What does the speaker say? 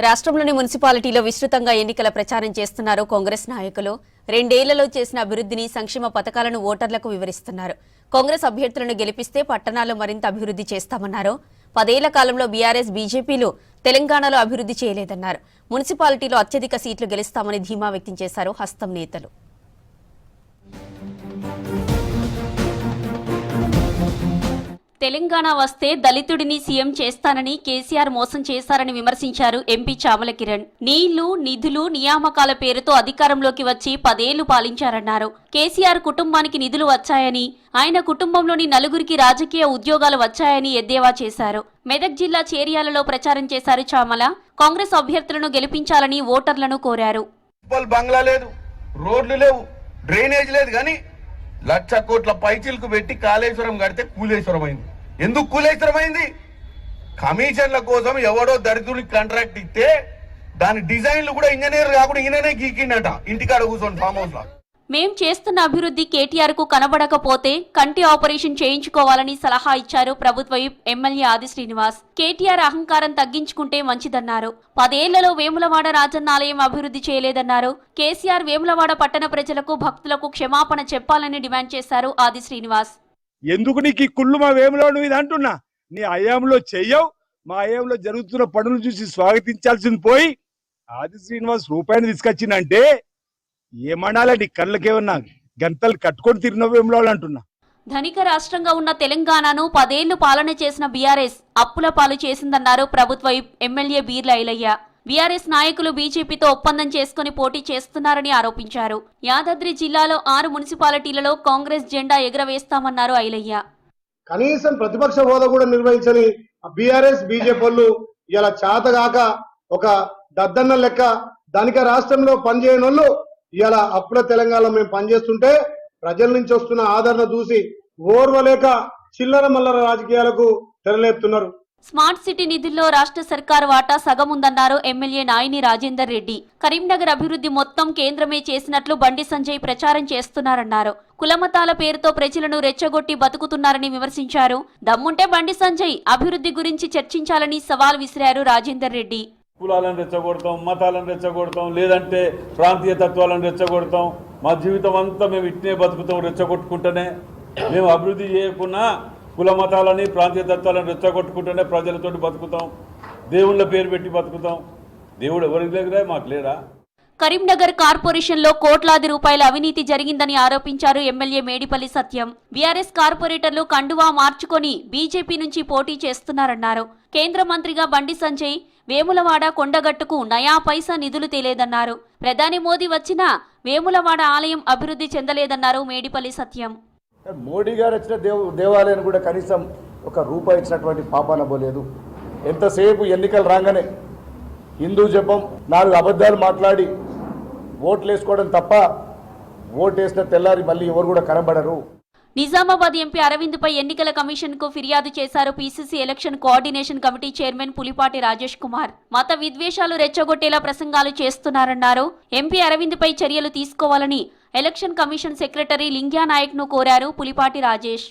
రాష్ట్రంలోని మున్సిపాలిటీలో విస్తృతంగా ఎన్నికల ప్రచారం చేస్తున్నారు కాంగ్రెస్ నాయకులు. 2 ఏళ్లలో చేసిన అభివృద్ధిని, సంక్షేమ పథకాలను ఓటర్లకు వివరిస్తున్నారు. కాంగ్రెస్ అభ్యర్థులను గెలిపిస్తే పట్టణాల్లో మరింత అభివృద్ధి చేస్తామన్నారు. 10 ఏళ్ల కాలంలో బీఆర్ఎస్, బీజేపీలు తెలంగాణలో అభివృద్ధి చేయలేదన్నారు. మున్సిపాలిటీలో అత్యధిక సీట్లు గెలుస్తామని ధీమా వ్యక్తం చేశారు హస్తం నేతలు. తెలంగాణ వస్తే దళితుడిని సీఎం చేస్తానని కేసీఆర్ మోసం చేశారని విమర్శించారు ఎంపీ చామల కిరణ్. నీళ్లు, నిధులు, నియామకాల పేరుతో అధికారంలోకి వచ్చి 10 ఏళ్లు పాలించారన్నారు. కేసీఆర్ కుటుంబానికి నిధులు వచ్చాయని, ఆయన కుటుంబంలోని 4గురికి రాజకీయ ఉద్యోగాలు వచ్చాయని ఎద్దేవా చేశారు. మెదక్ జిల్లా చేర్యాలలో ప్రచారం చేశారు చామల. కాంగ్రెస్ అభ్యర్థులను గెలిపించాలని ఓటర్లను కోరారు. బంగ్లా లేదు, రోడ్లు లేవు, డ్రైనేజ్ లేదు, కానీ 1,00,000 కోట్ల పైచీలకు పెట్టి కాళేశ్వరం కడితే కూలేశ్వరం అయింది. ఎందుకు కూలేశ్వరం అయింది? కమిషన్ల కోసం ఎవడో దరిద్రునికి కాంట్రాక్ట్ ఇస్తే దాని డిజైన్లు కూడా ఇంజనీర్ కాకుండా ఈయననే గీకిండట ఇంటికాడ కూర్చొని ఫామ్ హౌస్ లో. మేం చేస్తున్న అభివృద్ధి కేటీఆర్ కు కనబడకపోతే కంటి ఆపరేషన్ చేయించుకోవాలని సలహా ఇచ్చారు ప్రభుత్వ ఎమ్మెల్యే ఆది శ్రీనివాస్. కేటీఆర్ అహంకారం తగ్గించుకుంటే మంచిదన్నారు. 10 ఏళ్లలో వేములవాడ రాజన్న ఆలయం అభివృద్ధి చేయలేదన్నారు. కేసీఆర్ వేములవాడ పట్టణ ప్రజలకు, భక్తులకు క్షమాపణ చెప్పాలని డిమాండ్ చేశారు ఆది శ్రీనివాస్. ఎందుకు నీకు ఈ కుళ్ళు మా వేములో నువ్వు ఇది అంటున్నా? నీ అయాంలో చెయ్యవు, మా అయాంలో జరుగుతున్న పనులు చూసి స్వాగతించాల్సింది పోయి ఆది శ్రీనివాస్ రూపాయిని తీసుకొచ్చిందంటే ఏమనాలా? నీ కళ్ళకేమన్నా గంతలు కట్టుకొని తిరిగినవేమిలో అంటున్నా. ధనిక రాష్ట్రంగా ఉన్న తెలంగాణను 10 ఏళ్లు పాలన చేసిన బీఆర్ఎస్ అప్పుల పాలు చేసిందన్నారు ప్రభుత్వ ఎమ్మెల్యే బీర్ల ఐలయ్య. బీఆర్ఎస్ నాయకులు బీజేపీతో ఒప్పందం చేసుకుని పోటీ చేస్తున్నారని ఆరోపించారు. యాదాద్రి జిల్లాలో 6 మున్సిపాలిటీలలో కాంగ్రెస్ జెండా ఎగరవేస్తామన్నారు ఐలయ్య. కనీసం ప్రతిపక్ష హోదా కూడా నిర్వహించని బీఆర్ఎస్, బీజేపీ ఇలా చేతగాక ఒక దద్దన్న లెక్క ధనిక రాష్ట్రంలో పనిచేయని వాళ్ళు ఇలా అప్పుల తెలంగాణలో మేము పనిచేస్తుంటే ప్రజల నుంచి వస్తున్న ఆదరణ చూసి ఓర్వలేక చిల్లర మల్లర రాజకీయాలకు తెరలేపుతున్నారు. స్మార్ట్ సిటీ నిధుల్లో రాష్ట్ర సర్కారు వాటా సగం ఉందన్నారు ఎమ్మెల్యే నాయిని రాజేందర్ రెడ్డి. కరీంనగర్ అభివృద్ధి మొత్తం కేంద్రమే చేసినట్లు బండి సంజయ్ ప్రచారం చేస్తున్నారన్నారు. కులమతాల పేరుతో ప్రజలను రెచ్చగొట్టి బతుకుతున్నారని విమర్శించారు. దమ్ముంటే బండి సంజయ్ అభివృద్ధి గురించి చర్చించాలని సవాల్ విసిరారు రాజేందర్ రెడ్డి. కులాలను రెచ్చగొడతాం, మతాలను రెచ్చగొడతాం, లేదంటే ప్రాంతీయ తత్వాలను రెచ్చగొడతాం. మా జీవితం అంతా మేము ఇట్నే బతుకుతాం, రెచ్చగొట్టుకుంటేనే. మేము అభివృద్ధి చేయకున్నా కుల మతాలని, ప్రాంతీయ తత్వాలను రెచ్చగొట్టుకుంటేనే ప్రజలతోటి బతుకుతాం. దేవుళ్ళ పేరు పెట్టి బతుకుతాం. దేవుడు ఎవరి దగ్గర మాకు లేడా? కరీంనగర్ కార్పొరేషన్లో కోట్లాది రూపాయల అవినీతి జరిగిందని ఆరోపించారు ఎమ్మెల్యే మేడిపల్లి సత్యం. బీఆర్ఎస్ కార్పొరేటర్లు కండువా మార్చుకొని బీజేపీ నుంచి పోటీ చేస్తున్నారన్నారు. కేంద్ర మంత్రిగా బండి సంజయ్ వేములవాడ, కొండగట్టుకు నయా పైసా నిధులు తేలేదన్నారు. ప్రధాని మోదీ వచ్చినా వేములవాడ ఆలయం అభివృద్ధి చెందలేదన్నారు మేడిపల్లి సత్యం. మోడీ గారు వచ్చిన దేవాలయాన్ని కూడా కనీసం ₹1 ఇచ్చినటువంటి పాపాన పోలేదు. ఎంతసేపు ఎన్నికలు రాగానే హిందూ జపం, 4 అబద్ధాలు మాట్లాడి ఓట్లు వేసుకోవడం తప్ప ఓటేసిన తెల్లారి మళ్ళీ ఎవరు కూడా కనబడరు. నిజామాబాద్ ఎంపీ అరవింద్ పై ఎన్నికల కమిషన్ కు ఫిర్యాదు చేశారు PCC election coordination committee chairman Pulipati Rajesh Kumar. మత విద్వేషాలు రెచ్చగొట్టేలా ప్రసంగాలు చేస్తున్నారన్నారు. ఎంపీ అరవింద్ పై చర్యలు తీసుకోవాలని election commission secretary Lingya Naik ను కోరారు పులిపాటి రాజేష్.